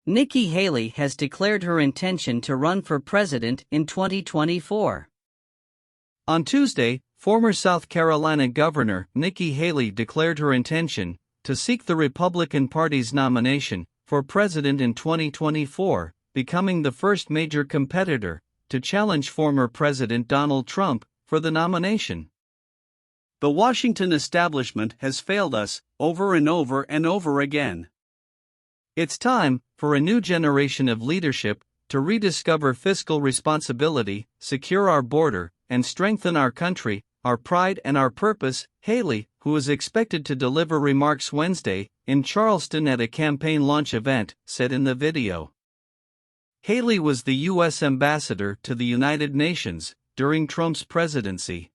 Nikki Haley has declared her intention to run for president in 2024. On Tuesday, former South Carolina Governor Nikki Haley declared her intention to seek the Republican Party's nomination for president in 2024, becoming the first major competitor to challenge former President Donald Trump for the nomination. The Washington establishment has failed us over and over and over again. It's time for a new generation of leadership to rediscover fiscal responsibility, secure our border, and strengthen our country, our pride and our purpose, Haley, who is expected to deliver remarks Wednesday in Charleston at a campaign launch event, said in the video. Haley was the U.S. ambassador to the United Nations during Trump's presidency.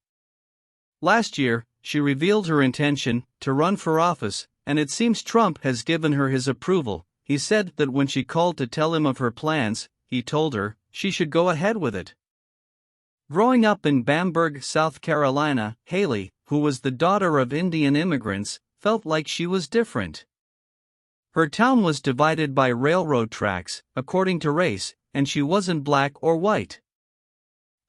Last year, she revealed her intention to run for office, and it seems Trump has given her his approval. He said that when she called to tell him of her plans, he told her she should go ahead with it. Growing up in Bamberg, South Carolina, Haley, who was the daughter of Indian immigrants, felt like she was different. Her town was divided by railroad tracks, according to race, and she wasn't black or white.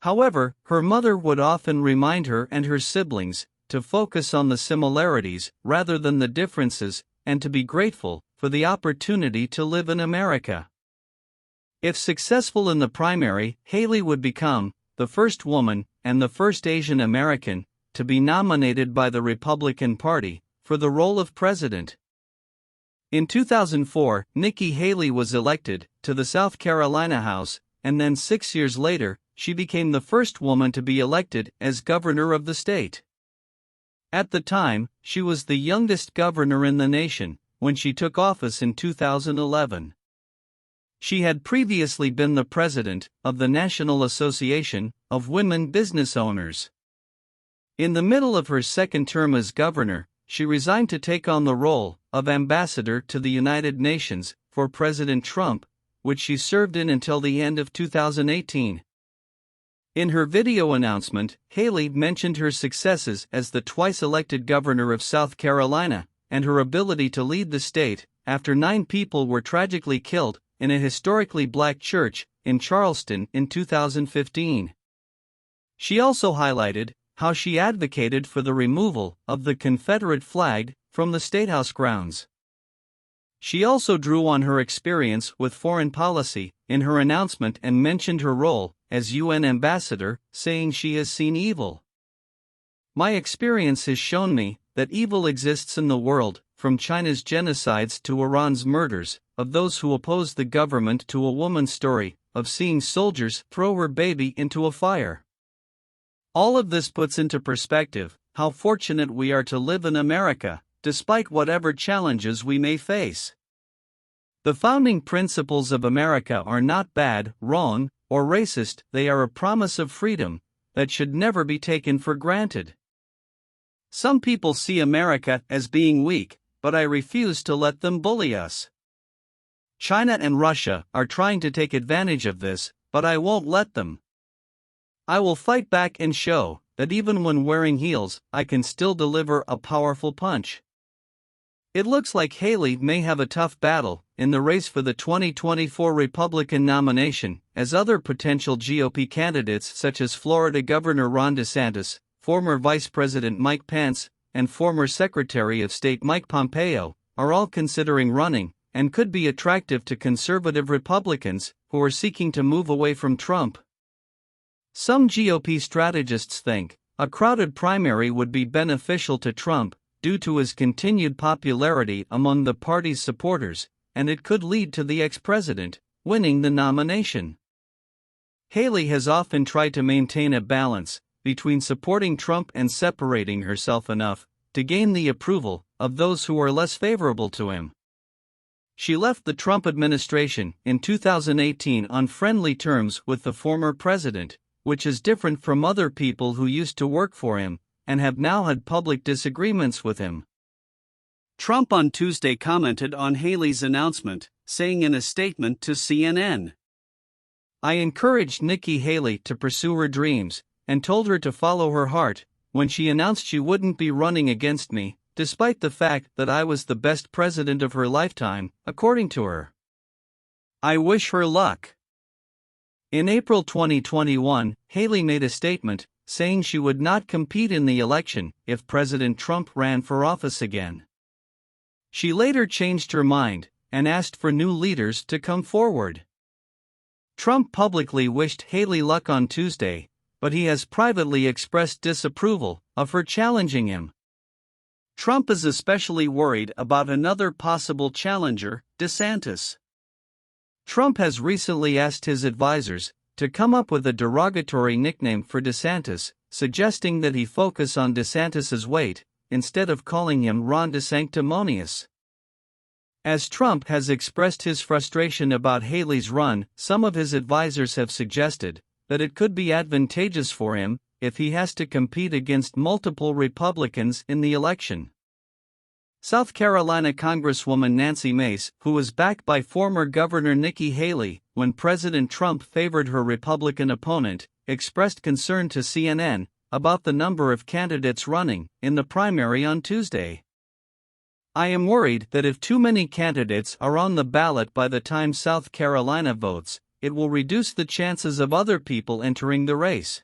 However, her mother would often remind her and her siblings to focus on the similarities rather than the differences, and to be grateful for the opportunity to live in America. If successful in the primary, Haley would become the first woman and the first Asian American to be nominated by the Republican Party for the role of president. In 2004, Nikki Haley was elected to the South Carolina House, and then 6 years later, she became the first woman to be elected as governor of the state. At the time, she was the youngest governor in the nation when she took office in 2011. She had previously been the president of the National Association of Women Business Owners. In the middle of her second term as governor, she resigned to take on the role of ambassador to the United Nations for President Trump, which she served in until the end of 2018. In her video announcement, Haley mentioned her successes as the twice-elected governor of South Carolina, and her ability to lead the state after 9 people were tragically killed in a historically black church in Charleston in 2015. She also highlighted how she advocated for the removal of the Confederate flag from the Statehouse grounds. She also drew on her experience with foreign policy in her announcement and mentioned her role as UN ambassador, saying she has seen evil. "My experience has shown me that evil exists in the world, from China's genocides to Iran's murders of those who oppose the government to a woman's story of seeing soldiers throw her baby into a fire. All of this puts into perspective how fortunate we are to live in America, despite whatever challenges we may face. The founding principles of America are not bad, wrong, or racist, they are a promise of freedom that should never be taken for granted. Some people see America as being weak, but I refuse to let them bully us. China and Russia are trying to take advantage of this, but I won't let them. I will fight back and show that even when wearing heels, I can still deliver a powerful punch." It looks like Haley may have a tough battle in the race for the 2024 Republican nomination, as other potential GOP candidates such as Florida Governor Ron DeSantis, former Vice President Mike Pence, and former Secretary of State Mike Pompeo are all considering running, and could be attractive to conservative Republicans who are seeking to move away from Trump. Some GOP strategists think a crowded primary would be beneficial to Trump due to his continued popularity among the party's supporters, and it could lead to the ex-president winning the nomination. Haley has often tried to maintain a balance between supporting Trump and separating herself enough to gain the approval of those who are less favorable to him. She left the Trump administration in 2018 on friendly terms with the former president, which is different from other people who used to work for him and have now had public disagreements with him. Trump on Tuesday commented on Haley's announcement, saying in a statement to CNN, "I encouraged Nikki Haley to pursue her dreams and told her to follow her heart when she announced she wouldn't be running against me, despite the fact that I was the best president of her lifetime," according to her. I wish her luck. In April 2021, Haley made a statement saying she would not compete in the election if President Trump ran for office again. She later changed her mind and asked for new leaders to come forward. Trump publicly wished Haley luck on Tuesday, but he has privately expressed disapproval of her challenging him. Trump is especially worried about another possible challenger, DeSantis. Trump has recently asked his advisors to come up with a derogatory nickname for DeSantis, suggesting that he focus on DeSantis's weight, instead of calling him Ron DeSanctimonious. As Trump has expressed his frustration about Haley's run, some of his advisors have suggested that it could be advantageous for him if he has to compete against multiple Republicans in the election. South Carolina Congresswoman Nancy Mace, who was backed by former Governor Nikki Haley when President Trump favored her Republican opponent, expressed concern to CNN about the number of candidates running in the primary on Tuesday. "I am worried that if too many candidates are on the ballot by the time South Carolina votes, it will reduce the chances of other people entering the race.